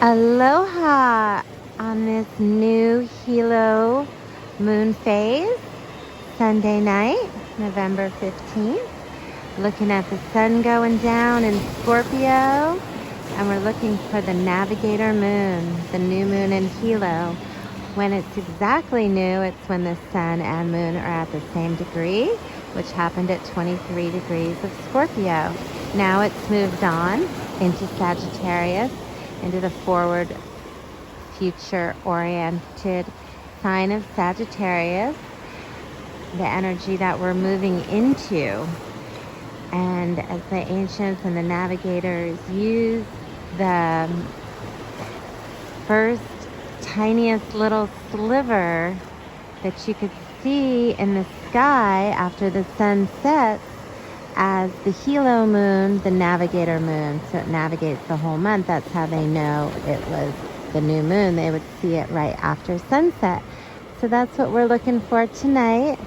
Aloha on this new Hilo moon phase, Sunday night, November 15th. Looking at the sun going down in Scorpio, and we're looking for the navigator moon, the new moon in Hilo. When it's exactly new, it's when the sun and moon are at the same degree, which happened at 23 degrees of Scorpio. Now it's moved on into Sagittarius, into the forward, future-oriented sign of Sagittarius, the energy that we're moving into. And as the ancients and the navigators use the first tiniest little sliver that you could see in the sky after the sun sets as the Hilo moon, the navigator moon. So it navigates the whole month. That's how they know it was the new moon. They would see it right after sunset. So that's what we're looking for tonight.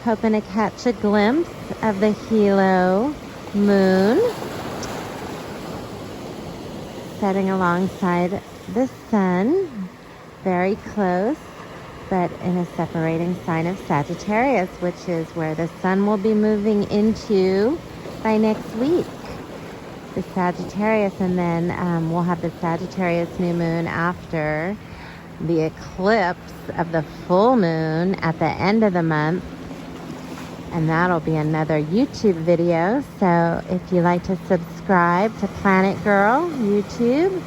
Hoping to catch a glimpse of the Hilo moon setting alongside the sun, very close, but in a separating sign of Sagittarius, which is where the sun will be moving into by next week. The Sagittarius, and then we'll have the Sagittarius new moon after the eclipse of the full moon at the end of the month. And that'll be another YouTube video. So if you like to subscribe to Planet Girl YouTube,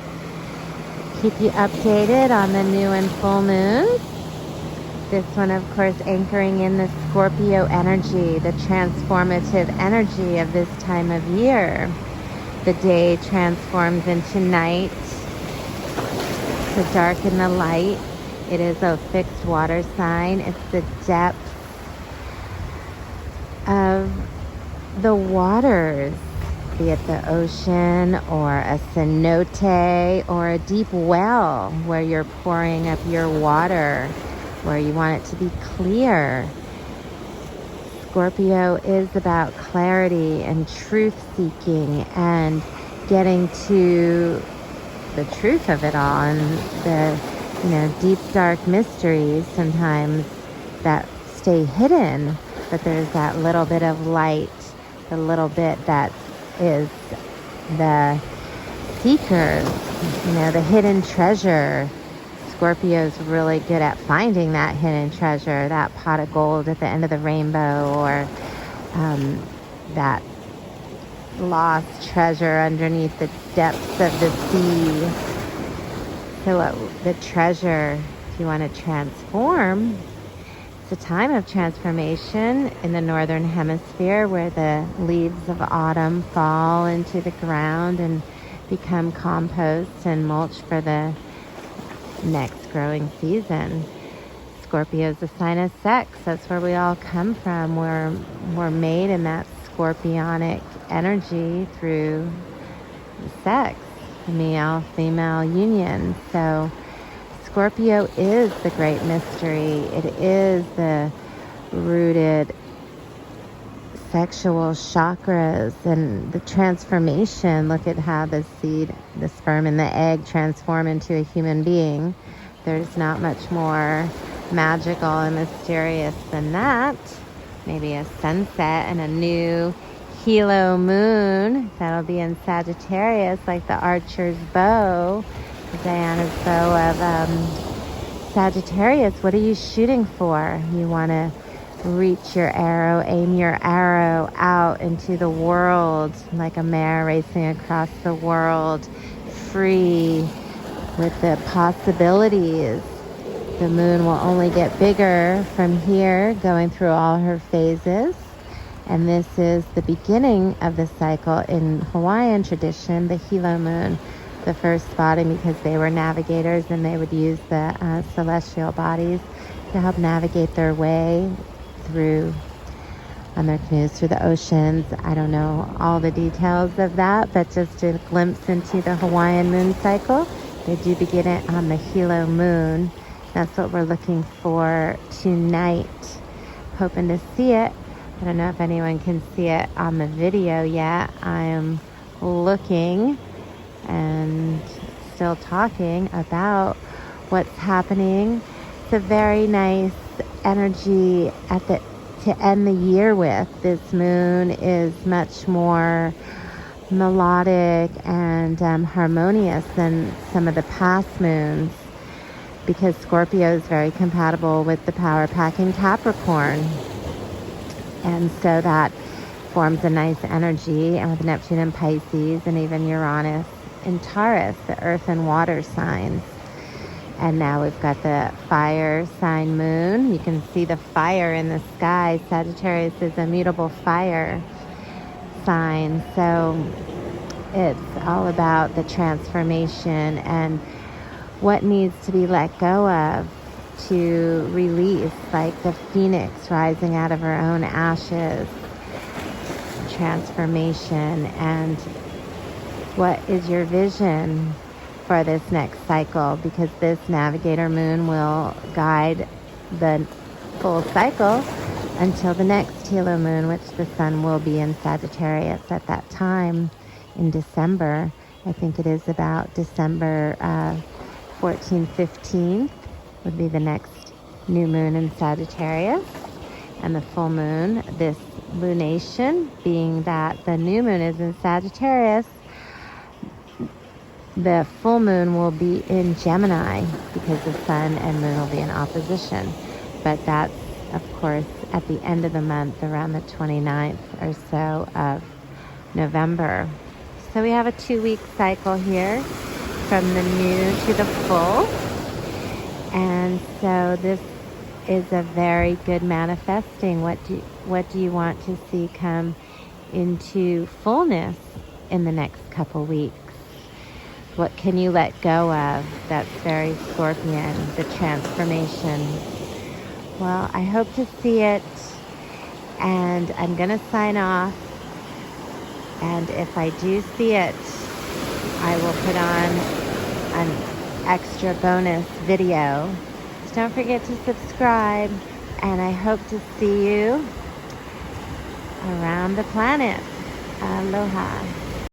keep you updated on the new and full moons. This one, of course, anchoring in the Scorpio energy, the transformative energy of this time of year. The day transforms into night, the dark and the light. It is a fixed water sign. It's the depth of the waters, be it the ocean or a cenote or a deep well where you're pouring up your water, where you want it to be clear. Scorpio is about clarity and truth seeking and getting to the truth of it all, and the deep dark mysteries sometimes that stay hidden, but there's that little bit of light, the little bit that is the seeker, the hidden treasure. Scorpio's really good at finding that hidden treasure, that pot of gold at the end of the rainbow, or that lost treasure underneath the depths of the sea. So the treasure, if you want to transform, it's a time of transformation in the northern hemisphere where the leaves of autumn fall into the ground and become compost and mulch for the next growing season. Scorpio is a sign of sex. That's where we all come from. We're made in that scorpionic energy through sex, the male-female union. So Scorpio is the great mystery. It is the rooted sexual chakras and the transformation. Look at how the seed, the sperm and the egg transform into a human being. There's not much more magical and mysterious than that. Maybe a sunset and a new Hilo moon that'll be in Sagittarius, like the archer's bow, Diana's bow of Sagittarius. What are you shooting for? You want to reach your arrow, aim your arrow out into the world like a mare racing across the world, free with the possibilities. The moon will only get bigger from here, going through all her phases. And this is the beginning of the cycle in Hawaiian tradition, the Hilo moon, the first spotting, because they were navigators and they would use the celestial bodies to help navigate their way through on their canoes through the oceans. I don't know all the details of that, but just a glimpse into the Hawaiian moon cycle. They do begin it on the Hilo moon. That's what we're looking for tonight. Hoping to see it. I don't know if anyone can see it on the video yet. I am looking and still talking about what's happening. It's a very nice energy to end the year with. This moon is much more melodic and harmonious than some of the past moons, because Scorpio is very compatible with the power packing Capricorn. And so that forms a nice energy, and with Neptune in Pisces and even Uranus in Taurus, the earth and water signs. And now we've got the fire sign moon. You can see the fire in the sky. Sagittarius is a mutable fire sign. So it's all about the transformation and what needs to be let go of to release, like the phoenix rising out of her own ashes. Transformation. And what is your vision for this next cycle? Because this navigator moon will guide the full cycle until the next Hilo moon, which the sun will be in Sagittarius at that time in December. I think it is about December 14th, 15th would be the next new moon in Sagittarius. And the full moon, this lunation, being that the new moon is in Sagittarius, the full moon will be in Gemini because the sun and moon will be in opposition. But that's, of course, at the end of the month, around the 29th or so of November. So we have a 2-week cycle here from the new to the full. And so this is a very good manifesting. What do you want to see come into fullness in the next couple weeks? What can you let go of? That's very Scorpion, the transformation. Well, I hope to see it, and I'm going to sign off. And if I do see it, I will put on an extra bonus video. So don't forget to subscribe, and I hope to see you around the planet. Aloha.